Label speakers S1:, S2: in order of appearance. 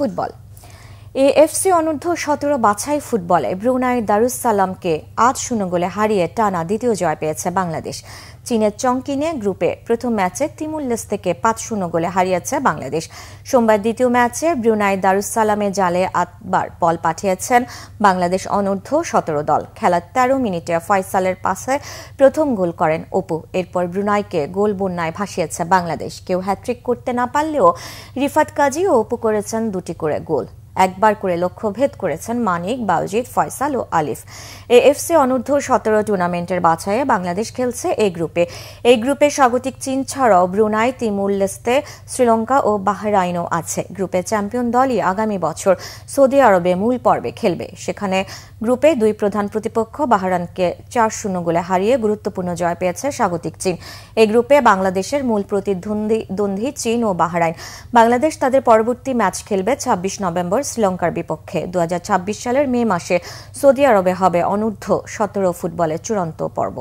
S1: Football. AFC অনূর্ধ্ব 17 বাছাই ফুটবলে ব্রুনাই দারুস সালামকে 8-0 গোলে হারিয়ে টানা দ্বিতীয় জয় পেয়েছে বাংলাদেশ। চীনের চংকিনে গ্রুপে প্রথম ম্যাচে তিমুর লেস্তেকে 5-0 গোলে হারিয়েছে বাংলাদেশ। সোমবার দ্বিতীয় ম্যাচে ব্রুনাই দারুস সালামে জালে 8বার বল পাঠিয়েছেন বাংলাদেশ অনূর্ধ্ব 17 দল। খেলার 13 মিনিটে ফয়সালের পাসে প্রথম গোল করেন অপু। এরপর ব্রুনাইকে গোল বন্যায় ভাসিয়েছে বাংলাদেশ। কেউ হ্যাট্রিক করতে না পারলেও রিফাত কাজী ও অপু করেছেন 2টি করে গোল। একবার করে লক্ষ্যভেদ করেছেন মানিক, বাউজিদ, ফয়সাল ও আলিফ। এএফসি অনূর্ধ্ব 17 টুর্নামেন্টের বাছাইয়ে বাংলাদেশ খেলছে এই গ্রুপে স্বাগতিক চীন ছাড়াও ব্রুনাই, তিমুর লেস্তে, শ্রীলঙ্কা ও বাহরাইনও আছে। গ্রুপের চ্যাম্পিয়ন দলই আগামী বছর সৌদি আরবে মূল পর্বে খেলবে। সেখানে গ্রুপে দুই প্রধান প্রতিপক্ষ বাহরাইনকে 4-0 গোলে হারিয়ে গুরুত্বপূর্ণ জয় পেয়েছে স্বাগতিক চীন। এই গ্রুপে বাংলাদেশের মূল প্রতিদ্বন্দ্বী চীন ও বাহরাইন। বাংলাদেশ তাদের পরবর্তী ম্যাচ খেলবে 26 নভেম্বর শ্রীলঙ্কার বিপক্ষে। 2026 সালের মে মাসে সৌদি আরবে হবে অনূর্ধ্ব 17 ফুটবলের চূড়ান্ত পর্ব।